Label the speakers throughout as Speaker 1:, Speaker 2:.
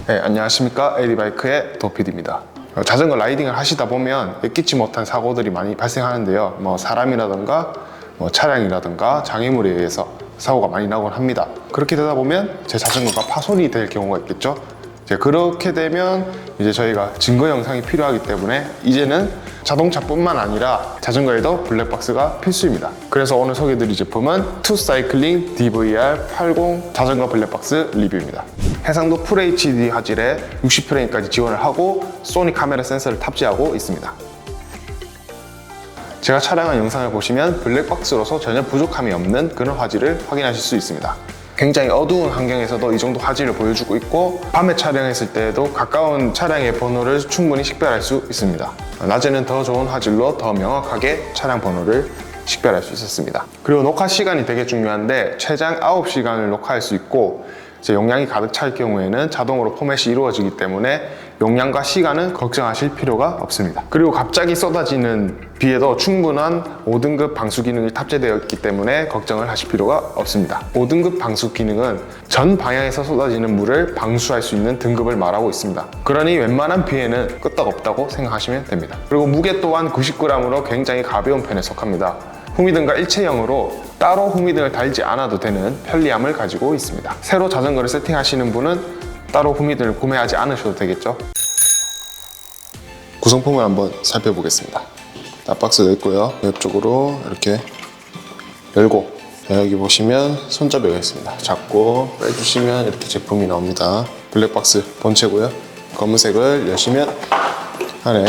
Speaker 1: 네, 안녕하십니까. 에리바이크의 도피디입니다. 자전거 라이딩을 하시다 보면 예기치 못한 사고들이 많이 발생하는데요. 사람이라든가 차량이라든가 장애물에 의해서 사고가 많이 나곤 합니다. 그렇게 되다 보면 제 자전거가 파손이 될 경우가 있겠죠. 그렇게 되면 이제 저희가 증거 영상이 필요하기 때문에 이제는 자동차뿐만 아니라 자전거에도 블랙박스가 필수입니다. 그래서 오늘 소개해드릴 제품은 투사이클링 DVR80 자전거 블랙박스 리뷰입니다. 해상도 FHD 화질에 60프레임까지 지원을 하고 소니 카메라 센서를 탑재하고 있습니다. 제가 촬영한 영상을 보시면 블랙박스로서 전혀 부족함이 없는 그런 화질을 확인하실 수 있습니다. 굉장히 어두운 환경에서도 이 정도 화질을 보여주고 있고, 밤에 촬영했을 때에도 가까운 차량의 번호를 충분히 식별할 수 있습니다. 낮에는 더 좋은 화질로 더 명확하게 차량 번호를 식별할 수 있었습니다. 그리고 녹화 시간이 되게 중요한데 최장 9시간을 녹화할 수 있고, 용량이 가득 찰 경우에는 자동으로 포맷이 이루어지기 때문에 용량과 시간은 걱정하실 필요가 없습니다. 그리고 갑자기 쏟아지는 비에도 충분한 5등급 방수 기능이 탑재되어 있기 때문에 걱정을 하실 필요가 없습니다. 5등급 방수 기능은 전 방향에서 쏟아지는 물을 방수할 수 있는 등급을 말하고 있습니다. 그러니 웬만한 비에는 끄떡없다고 생각하시면 됩니다. 그리고 무게 또한 90g으로 굉장히 가벼운 편에 속합니다. 후미등과 일체형으로 따로 후미등을 달지 않아도 되는 편리함을 가지고 있습니다. 새로 자전거를 세팅하시는 분은 따로 후미등을 구매하지 않으셔도 되겠죠. 구성품을 한번 살펴보겠습니다. 박스도 있고요. 옆쪽으로 이렇게 열고, 여기 보시면 손잡이가 있습니다. 잡고 빼주시면 이렇게 제품이 나옵니다. 블랙박스 본체고요. 검은색을 여시면 안에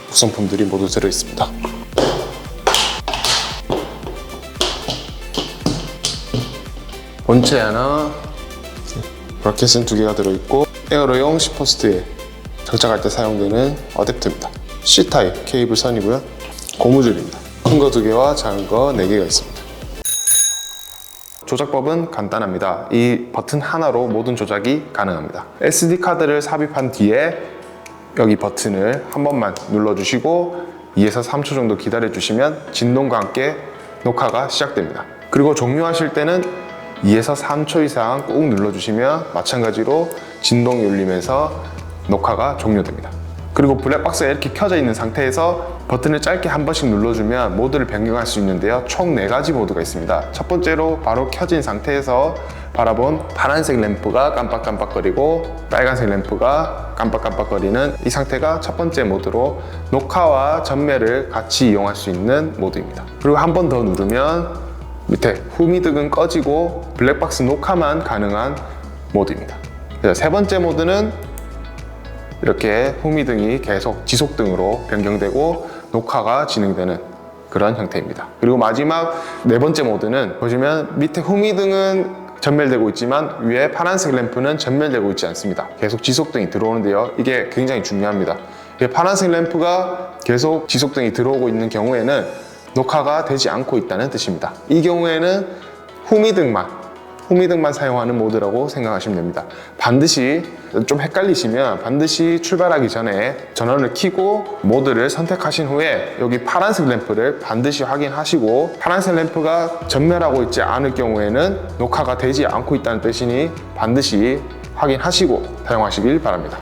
Speaker 1: 구성품들이 모두 들어있습니다. 본체 하나, 브라켓은 2개가 들어있고, 에어로용 C포스트에 장착할 때 사용되는 어댑터입니다. C타입 케이블 선이고요. 고무줄입니다. 큰 거 2개와 작은 거 4개가 있습니다. 조작법은 간단합니다. 이 버튼 하나로 모든 조작이 가능합니다. SD카드를 삽입한 뒤에 여기 버튼을 한 번만 눌러주시고 2에서 3초 정도 기다려주시면 진동과 함께 녹화가 시작됩니다. 그리고 종료하실 때는 2에서 3초 이상 꾹 눌러주시면 마찬가지로 진동이 울리면서 녹화가 종료됩니다. 그리고 블랙박스가 이렇게 켜져 있는 상태에서 버튼을 짧게 한 번씩 눌러주면 모드를 변경할 수 있는데요. 총 4가지 모드가 있습니다. 첫 번째로 바로 켜진 상태에서 바라본 파란색 램프가 깜빡깜빡거리고 빨간색 램프가 깜빡깜빡거리는 이 상태가 첫 번째 모드로 녹화와 전매를 같이 이용할 수 있는 모드입니다. 그리고 한 번 더 누르면 밑에 후미등은 꺼지고 블랙박스 녹화만 가능한 모드입니다. 세 번째 모드는 이렇게 후미등이 계속 지속등으로 변경되고 녹화가 진행되는 그런 형태입니다. 그리고 마지막 4번째 모드는 보시면 밑에 후미등은 전멸되고 있지만 위에 파란색 램프는 전멸되고 있지 않습니다. 계속 지속등이 들어오는데요. 이게 굉장히 중요합니다. 파란색 램프가 계속 지속등이 들어오고 있는 경우에는 녹화가 되지 않고 있다는 뜻입니다. 이 경우에는 후미등만 사용하는 모드라고 생각하시면 됩니다. 반드시 좀 헷갈리시면 반드시 출발하기 전에 전원을 켜고 모드를 선택하신 후에 여기 파란색 램프를 반드시 확인하시고, 파란색 램프가 전멸하고 있지 않을 경우에는 녹화가 되지 않고 있다는 뜻이니 반드시 확인하시고 사용하시길 바랍니다.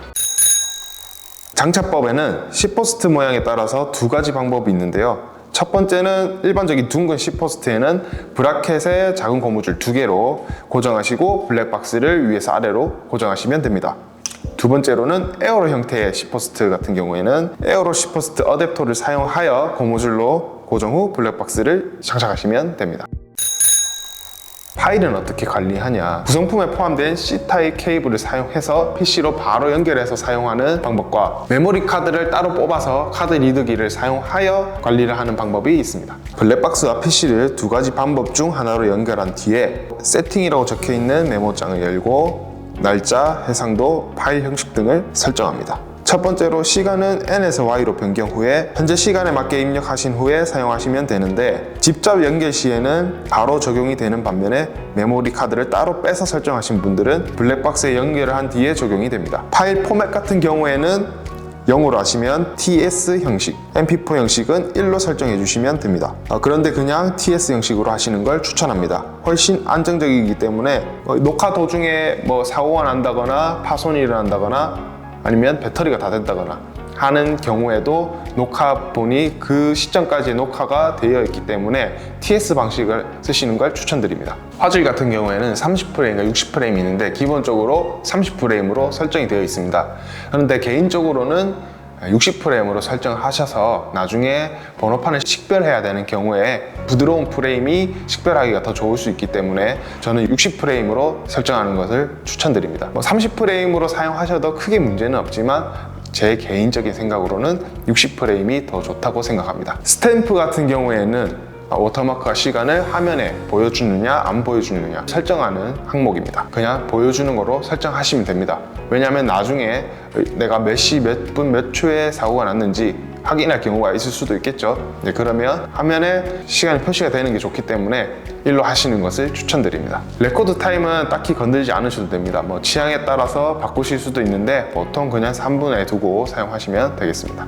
Speaker 1: 장착법에는 C포스트 모양에 따라서 2가지 방법이 있는데요. 첫 번째는 일반적인 둥근 C포스트에는 브라켓에 작은 고무줄 2개로 고정하시고 블랙박스를 위에서 아래로 고정하시면 됩니다. 두 번째로는 에어로 형태의 C포스트 같은 경우에는 에어로 C포스트 어댑터를 사용하여 고무줄로 고정 후 블랙박스를 장착하시면 됩니다. 파일은 어떻게 관리하냐? 구성품에 포함된 C타입 케이블을 사용해서 PC로 바로 연결해서 사용하는 방법과 메모리 카드를 따로 뽑아서 카드 리더기를 사용하여 관리를 하는 방법이 있습니다. 블랙박스와 PC를 2가지 방법 중 하나로 연결한 뒤에 세팅이라고 적혀있는 메모장을 열고 날짜, 해상도, 파일 형식 등을 설정합니다. 첫 번째로 시간은 N에서 Y로 변경 후에 현재 시간에 맞게 입력하신 후에 사용하시면 되는데, 직접 연결 시에는 바로 적용이 되는 반면에 메모리 카드를 따로 빼서 설정하신 분들은 블랙박스에 연결을 한 뒤에 적용이 됩니다. 파일 포맷 같은 경우에는 0으로 하시면 TS 형식, MP4 형식은 1로 설정해 주시면 됩니다. 그런데 그냥 TS 형식으로 하시는 걸 추천합니다. 훨씬 안정적이기 때문에 녹화 도중에 뭐 사고가 난다거나 파손이 일어난다거나 아니면 배터리가 다 됐다거나 하는 경우에도 녹화본이 그 시점까지의 녹화가 되어 있기 때문에 TS 방식을 쓰시는 걸 추천드립니다. 화질 같은 경우에는 30프레임과 60프레임이 있는데 기본적으로 30프레임으로 설정이 되어 있습니다. 그런데 개인적으로는 60프레임으로 설정하셔서 나중에 번호판을 식별해야 되는 경우에 부드러운 프레임이 식별하기가 더 좋을 수 있기 때문에 저는 60프레임으로 설정하는 것을 추천드립니다. 30프레임으로 사용하셔도 크게 문제는 없지만 제 개인적인 생각으로는 60프레임이 더 좋다고 생각합니다. 스탬프 같은 경우에는 워터마크와 시간을 화면에 보여주느냐 안 보여주느냐 설정하는 항목입니다. 그냥 보여주는 거로 설정하시면 됩니다. 왜냐하면 나중에 내가 몇 시 몇 분 몇 초에 사고가 났는지 확인할 경우가 있을 수도 있겠죠. 네, 그러면 화면에 시간이 표시가 되는 게 좋기 때문에 1로 하시는 것을 추천드립니다. 레코드 타임은 딱히 건들지 않으셔도 됩니다. 뭐 취향에 따라서 바꾸실 수도 있는데 보통 그냥 3분에 두고 사용하시면 되겠습니다.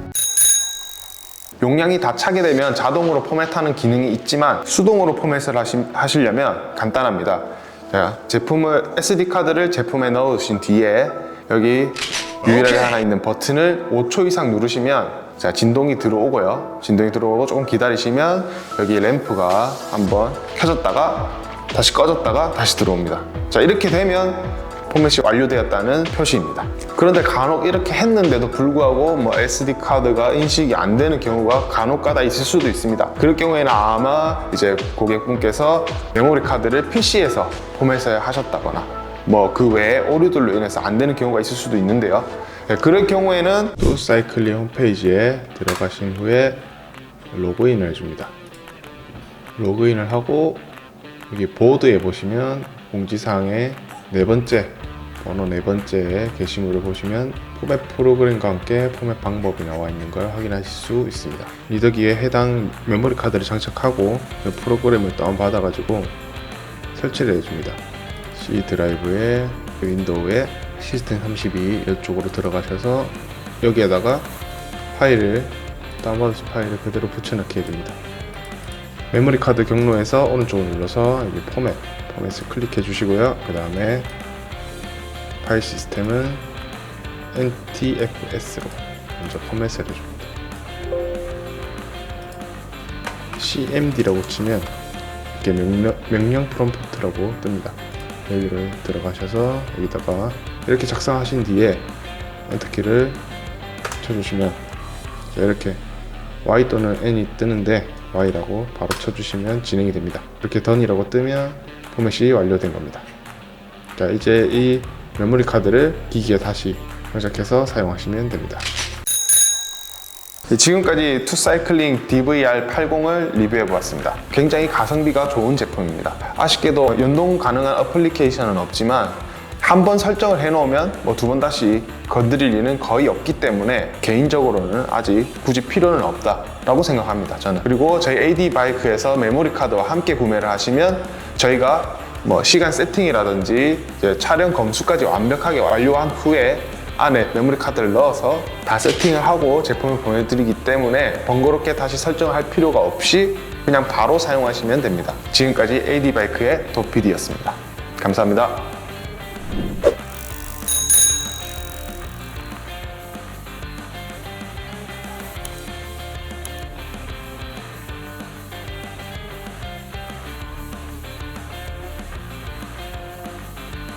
Speaker 1: 용량이 다 차게 되면 자동으로 포맷하는 기능이 있지만 수동으로 포맷을 하시려면 간단합니다. 자, SD카드를 제품에 넣으신 뒤에 여기 유일하게 하나 있는 버튼을 5초 이상 누르시면 자, 진동이 들어오고요. 진동이 들어오고 조금 기다리시면 여기 램프가 한번 켜졌다가 다시 꺼졌다가 다시 들어옵니다. 자, 이렇게 되면 포맷이 완료되었다는 표시입니다. 그런데 간혹 이렇게 했는데도 불구하고 SD카드가 인식이 안 되는 경우가 간혹가다 있을 수도 있습니다. 그럴 경우에는 아마 이제 고객분께서 메모리 카드를 PC에서 포맷을 하셨다거나 그 외에 오류들로 인해서 안 되는 경우가 있을 수도 있는데요. 네, 그럴 경우에는 투사이클링 홈페이지에 들어가신 후에 로그인을 해줍니다. 로그인을 하고 여기 보드에 보시면 공지사항에 번호 네 번째에 게시물을 보시면 포맷 프로그램과 함께 포맷 방법이 나와 있는 걸 확인하실 수 있습니다. 리더기에 해당 메모리 카드를 장착하고 그 프로그램을 다운받아 가지고 설치를 해줍니다. C 드라이브에 윈도우에 시스템 32 이쪽으로 들어가셔서 여기에다가 다운받으신 파일을 그대로 붙여넣기 해줍니다. 메모리 카드 경로에서 오른쪽을 눌러서 여기 포맷을 클릭해 주시고요. 그 다음에 파일 시스템은 NTFS로 먼저 포맷을 해줍니다. CMD라고 치면 이렇게 명령 프롬프트라고 뜹니다. 여기를 들어가셔서 여기다가 이렇게 작성하신 뒤에 엔터키를 쳐주시면 이렇게 Y 또는 N이 뜨는데 Y라고 바로 쳐주시면 진행이 됩니다. 이렇게 DONE이라고 뜨면 포맷이 완료된 겁니다. 자, 이제 이 메모리 카드를 기기에 다시 장착해서 사용하시면 됩니다. 지금까지 투사이클링 DVR80을 리뷰해 보았습니다. 굉장히 가성비가 좋은 제품입니다. 아쉽게도 연동 가능한 어플리케이션은 없지만 한번 설정을 해놓으면 두 번 다시 건드릴 일은 거의 없기 때문에 개인적으로는 아직 굳이 필요는 없다라고 생각합니다. 저는. 그리고 저희 AD바이크에서 메모리 카드와 함께 구매를 하시면 저희가 시간 세팅이라든지 촬영 검수까지 완벽하게 완료한 후에 안에 메모리 카드를 넣어서 다 세팅을 하고 제품을 보내드리기 때문에 번거롭게 다시 설정을 할 필요가 없이 그냥 바로 사용하시면 됩니다. 지금까지 AD바이크의 도피디였습니다. 감사합니다.